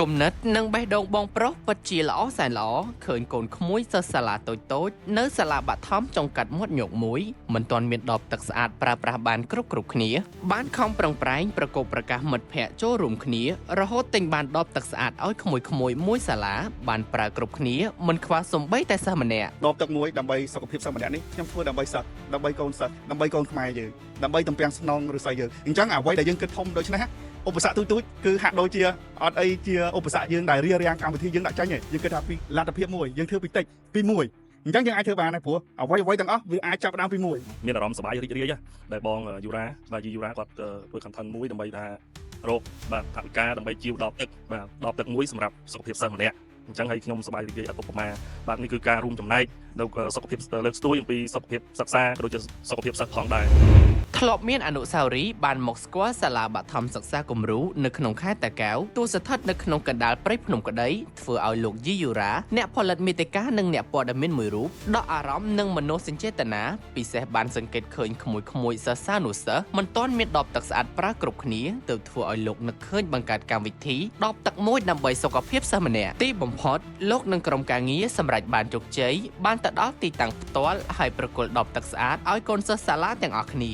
គំនិតនិងបេះដូងបងប្រុសពិតជាល្អសែនល្អឃើញកូនក្មួយសិស្សសាលាតូចៗនៅសាលាបឋមចុងកាត់មាត់ញោកមួយមិនទាន់មានដបទឹកស្អាតប្រើប្រាស់បានគ្រប់គ្នាបានខំប្រឹងប្រែងប្រកបប្រកាសមិត្តភ័ក្តិចូលរួមគ្នារហូតទិញបានដបទឹកស្អាតឲ្យក្មួយៗមួយសាលាបានប្រើគ្រប់គ្នាមិនខ្វះសំបីតែសិស្សម្នាក់ដបទឹកមួយដើម្បីសុខភាពសិស្សម្នាក់នេះខ្ញុំធ្វើដើម្បីសិស្សដើម្បីកូនសិស្សដើម្បីកូនខ្មែរយើងដើម្បីទំពាំងស្នងឬស្អីយើងអញ្ចឹងអ្វីដែលយើងគិតធំដូច្នេះឧបសគ្គទូចៗគឺហាក់ដូចជាអត់អីជាឧបសគ្គយើងដែលរៀបរៀងកម្មវិធីយើងដាក់ចាញ់ឯងយើងគិតថាពីលទ្ធភាពមួយយើងធ្វើពីតិចពីមួយអញ្ចឹងយើងអាចធ្វើបានដែរព្រោះអ្វីទាំងអស់វាអាចចាប់ផ្ដើមពីមួយមានអារម្មណ៍សប្បាយរីករាយដែលបងយូរ៉ាបាទយូរ៉ាគាត់ធ្វើ content មួយដើម្បីថារកបាទថវិកាដើម្បីជីវដបទឹកបាទដបទឹកមួយសម្រាប់សុខភាពសិស្សម្នាក់អញ្ចឹងហើយខ្ញុំសប្បាយរីករាយអត់ទុកប្រមាបាទនេះគឺការរួមចំណែកនៅសុខភាពលើកស្ទួយអំពីសុខភាពសិក្សាក៏ដូចជាសុខភាពសិស្សផងដែរធ្លាប់មានអនុស្សាវរីយ៍បានមកស្គាល់សាលាបឋមសិក្សាគំរូនៅក្នុងខេត្តតាកែវទូស្ថិតនៅក្នុងកណ្ដាលព្រៃភ្នំក្តីធ្វើឲ្យលោកយីយូរ៉ាអ្នកផលិតមាតិកានិងអ្នកព័ត៌មានមួយរូបដកអារម្មណ៍និងមនោសញ្ចេតនាពិសេសបានសង្កេតឃើញក្មួយសិស្សានុសិស្សមិនទាន់មានដបទឹកស្អាតប្រើគ្រប់គ្នាទើបធ្វើឲ្យលោកនឹកឃើញបង្កើតកម្មវិធីដបទឹកមួយដើម្បីសុខភាពសិស្សម្នាក់ទីបំផុតលោកនិងក្រុមការងារសម្រេចបានជោគជ័យបានទៅដល់ទីតាំងផ្ទាល់ហើយប្រគល់ដបទឹកស្អាតឲ្យកូនសិស្សសាលាទាំងអស់គ្នា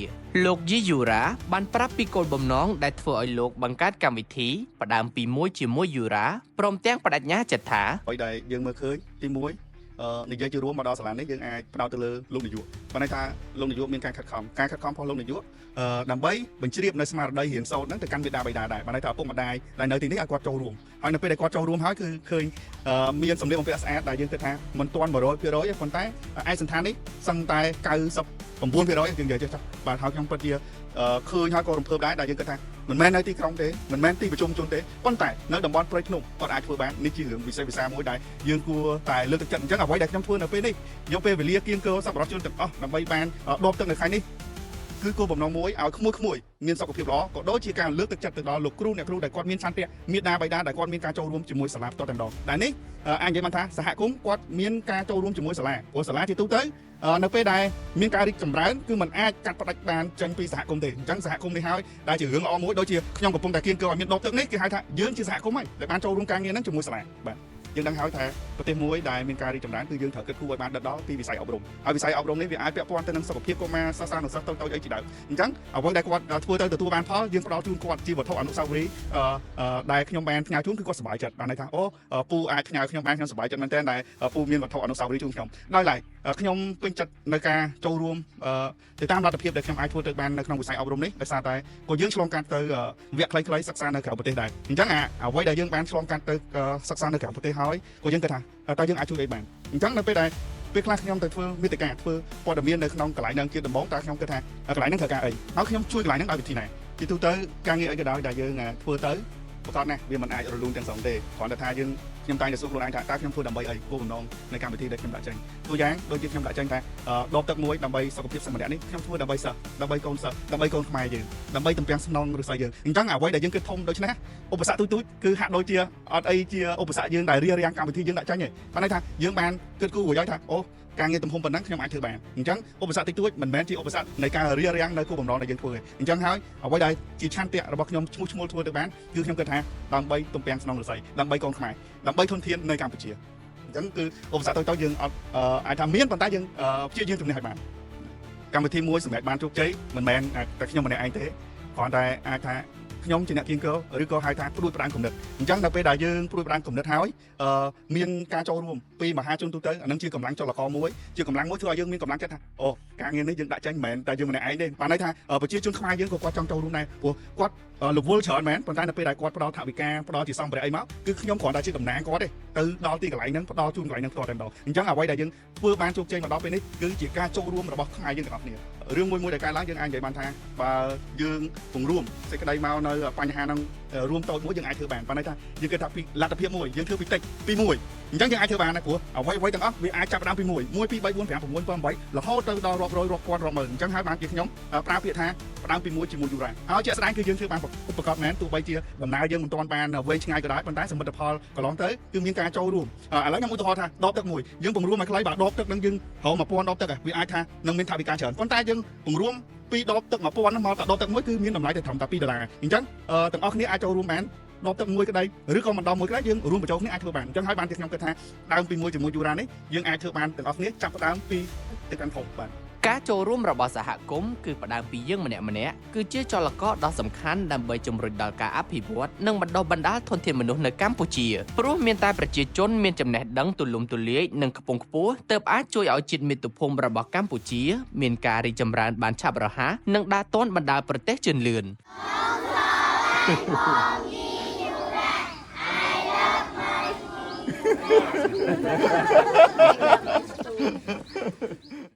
លោកយីយូរ៉ាបានប្រាប់ពីគោលបំណងដែលធ្វើឲ្យលោកបង្កើតកម្មវិធីផ្ដើមពីមួយជាមួយយូរ៉ាព្រមទាំងបដិញ្ញាចិត្តថាអ្វីដែលយើងមើលឃើញទី1និយាយជារួមមកដល់សាលានេះយើងអាចផ្ដោតទៅលើលោកនាយកប៉ុន្តែថាលោកនាយកមានការខិតខំរបស់លោកនាយកដើម្បីបញ្ជ្រាបនៅស្មារតីរៀនសូត្រហ្នឹងទៅកាន់មាតាបិតាដែរបានន័យថាឪពុកម្ដាយដែលនៅទីនេះឲ្យគាត់ចូលរួមហើយនៅពេលដែលគាត់ចូលរួមហើយគឺឃើញមានសម្ភារបំពាក់ស្អាតដែលយើងគិតថាមិនទាន់ 100% ទេប៉ុន្តែឯកសណ្ឋាននេះសឹងតែ99% យើងនិយាយចេះបាទហើយខ្ញុំពិតជាឃើញហើយក៏រំភើបដែរដែលយើងគិតថាមិនមែននៅទីក្រុងទេមិនមែនទីប្រជុំជនទេប៉ុន្តែនៅតំបន់ព្រៃភ្នំគាត់អាចធ្វើបាននេះជារឿងវិសេសមួយដែលយើងគួរតែលើកទឹកចិត្តអញ្ចឹងអ្វីដែលខ្ញុំធ្វើនៅពេលនេះយកពេលវេលាគៀងគរសប្បុរសជនទាំងអស់ដើម្បីបានដបទឹកនៅខែនេះគឺគោលបំណងមួយឲ្យក្មួយមានសុខភាពល្អក៏ដូចជាការលើកទឹកចិត្តទៅដល់លោកគ្រូអ្នកគ្រូដែលគាត់មានឆន្ទៈមេដាបៃតាដែលគាត់មានការចូលរួមជាមួយសាលាផ្ទាល់តែម្ដងដែលនេះអាចនិយាយបានថាសហគមន៍គាត់មានការចូលរួមជាមួយសាលាព្រោះសាលាជាទូទៅនៅពេលដែលមានការរីកចម្រើនគឺมันអាចកាត់ផ្ដាច់បានចេញពីសហគមន៍ទេអញ្ចឹងសហគមន៍នេះហើយដែលជារឿងល្អមួយដូចជាខ្ញុំកំពុងតែគៀងគរឲ្យមានដបទឹកនេះគេហៅថាយើងជាសហគមន៍ហើយដែលបានចូលរួមការងារហ្នឹងជាមួយសាលាបាទយើងដឹងហើយថាប្រទេសមួយដែលមានការរីកចម្រើនគឺយើងត្រូវគិតគូរឲ្យបានដិតដល់ពីវិស័យអប់រំហើយវិស័យអប់រំនេះវាអាចពាក់ព័ន្ធទៅនឹងសុខភាពកុមារសិស្សានុសិស្សតូចៗអីជាដើមអញ្ចឹងអ្វីដែលគាត់ធ្វើទៅទទួលបានផលយើងផ្ដល់ជូនគាត់ជាវត្ថុអនុស្សាវរីយ៍ដែលខ្ញុំបានផ្ញើជូនគឺគាត់សប្បាយចិត្តបានន័យថាអូពូអាចផ្ញើខ្ញុំបានខ្ញុំសប្បាយចិត្តមែនទែនដែលពូមានវត្ថុអនុស្សាវរីយ៍ជូនខ្ញុំដោយឡែកខ្ញុំពេញចិត្តនៅការចូលរួមទៅតាមលទ្ធភាពដែលខ្ញុំអាចធ្វើទៅបាននៅក្នុងវិស័យអប់រំនេះដោយសារតែក៏យើងឆ្លងកាត់ទៅវគ្គខ្លីៗសិក្សានៅក្រៅប្រទេសដែរអញ្ចឹងអ្វីដែលយើងបានឆ្លងកាត់ទៅសិក្សានៅក្រៅប្រទេសហើយក៏យើងគិតថាតើយើងអាចជួយអីបានអញ្ចឹងនៅពេលដែលពេលខ្លះខ្ញុំទៅធ្វើមាតិកាធ្វើព័ត៌មាននៅក្នុងកន្លែងហ្នឹងជាដំបូងតើខ្ញុំគិតថាកន្លែងហ្នឹងត្រូវការអីហើយខ្ញុំជួយកន្លែងហ្នឹងដោយវិធីណាជាទូទៅការងារអីក៏ដោយដែលយើងធ្វើទៅប្រកបណាស់វាមិនអាចរលូនទាំងស្រុងទេគ្រាន់តែថាយើងខ្ញុំតែងតែសួរខ្លួនឯងថាតើខ្ញុំធ្វើដើម្បីអីគោលបំណងនៃកម្មវិធីដែលខ្ញុំដាក់ចេញទូយ៉ាងដូចជាខ្ញុំដាក់ចេញថាដបទឹកមួយដើម្បីសុខភាពសិស្សម្នាក់នេះខ្ញុំធ្វើដើម្បីសិស្សដើម្បីកូនសិស្សដើម្បីកូនខ្មែរយើងដើម្បីទំពាំងស្នងឬស្អីយើងអញ្ចឹងអ្វីដែលយើងគិតធំដូច្នេះឧបសគ្គទូចៗគឺហាក់ដូចជាអត់អីជាឧបសគ្គយើងដែលរៀបរៀងកម្មវិធីយើងដាក់ចេញទេប៉ុន្តែថាយើងបានគិតគូររួចហើយថាអូការងារទំហំប៉ុណ្ណឹងខ្ញុំអាចធ្វើបានអញ្ចឹងឧបសគ្គតិចតួចមិនមែនជាឧបសគ្គនៃការរៀបរៀងនៅគោលបំណងដែលយើងធ្វើទេអញ្ចឹងហើយអ្វីដែលជាឆន្ទៈរបស់ខ្ញុំឈ្មោះធ្វើទៅបានគឺខ្ញុំគិតថាដើម្បីទំពាំងស្នងរស័យដើម្បីកូនខ្មែរដើម្បីធនធាននៅកម្ពុជាអញ្ចឹងគឺឧបសគ្គតូចៗយើងអត់អាចថាមានប៉ុន្តែយើងព្យាយាមជំនះឲ្យបានកម្មវិធីមួយសម្រាប់បានជោគជ័យមិនមែនតែខ្ញុំម្នាក់ឯងទេគ្រាន់តែអាចថាខ្ញុំជាអ្នកគៀងគរឬក៏ហៅថាព្រួយផ្ដាំគំនិតអញ្ចឹងដល់ពេលដែលយើងព្រួយផ្ដាំគំនិតហើយមានការចូលរួមពីមហាជនទូទៅអានឹងជាកម្លាំងចលករមួយជាកម្លាំងមួយធ្វើឲ្យយើងមានកម្លាំងចិត្តថាអូការងារនេះយើងដាក់ចេញមិនមែនតែយើងម្នាក់ឯងទេបានន័យថាប្រជាជនខ្មែរយើងក៏គាត់ចង់ចូលរួមដែរព្រោះគាត់រវល់ច្រើនមែនប៉ុន្តែនៅពេលដែលគាត់ផ្ដល់ថវិកាផ្ដល់ជាសម្ភារៈអីមកគឺខ្ញុំគ្រាន់តែជាតំណាងគាត់ទេទៅដល់ទីកន្លែងហ្នឹងផ្ដល់ជូនកន្លែងហ្នឹងផ្ទាល់តែម្ដងអញ្ចឹងអ្វីដែលយើងធ្វើបានជោគជ័យមកដល់ពេលនេះគឺជាការចូលរួមរបស់ខ្មែរយើងទាំងអស់គ្នារឿងមួយដែលកើតឡើងយើងអាចនិយាយបានថាបើយើងពង្រួមសេចក្តីមកនៅបញ្ហាហ្នឹងរួមតូចមួយយើងអាចធ្វើបានប៉ុន្តែថាយើងគិតថាពីលទ្ធភាពមួយយើងធ្វើពីតិចពីមួយអញ្ចឹងយើងអាចធ្វើបានដែរព្រោះអ្វីទាំងអស់វាអាចចាប់ផ្ដើមពី1 2 3 4 5 6 7 8រហូតទៅដល់រាប់រយរាប់ពាន់រាប់ម៉ឺនអញ្ចឹងហើយបានជាខ្ញុំប្រើពាក្យថាផ្ដើមពី1ជាមួយយូរ៉ាហើយជាក់ស្ដែងគឺយើងធ្វើបានប្រកបមែនទោះបីជាដំណើរយើងមិនទាន់បានវែងឆ្ងាយក៏ដោយប៉ុន្តែសមិទ្ធផលកន្លងទៅគឺមានការចូលរួមឥឡូវខ្ញុំឧទាហរណ៍ថាដបទឹកមួយយើងពង្រួមឲ្យខ្លីបើដបទឹកនឹងយើងរក1000ដបទឹកវាអាចថានឹងមានថវិកាច្រើនប៉ុន្តែយើងពង្រួមពីដបទឹក1000ហ្នឹងមកដល់ដបទឹកមួយគឺមានតម្លៃតែត្រឹមតែ$2អញ្ចឹងទាំងអស់គ្នាអាចចូលរួមបាន ដបទឹកមួយក្តីឬក៏មិនដល់មួយក្តីយើងរួមបញ្ចូលគ្នាអាចធ្វើបានអញ្ចឹងហើយបានជាខ្ញុំគិតថាដើមពីមួយជាមួយយូរ៉ានេះយើងអាចធ្វើបានទាំងអស់គ្នាចាប់ផ្ដើមពីទឹកកាន់ធំបាទ ការចូលរួមរបស់សហគមន៍គឺផ្ដើមពីយើងម្នាក់ៗគឺជាចលករដ៏សំខាន់ដើម្បីជំរុញដល់ការអភិវឌ្ឍនិងបណ្ដុះបណ្ដាលធនធានមនុស្សនៅកម្ពុជាព្រោះមានតែប្រជាជនមានចំណេះដឹងទូលំទូលាយនិងខ្ពង់ខ្ពស់ទើបអាចជួយឲ្យជាតិមាតុភូមិរបស់កម្ពុជាមានការរីកចម្រើនបានឆាប់រហ័សនិងដើរទាន់បណ្ដាលប្រទេសជឿនលឿន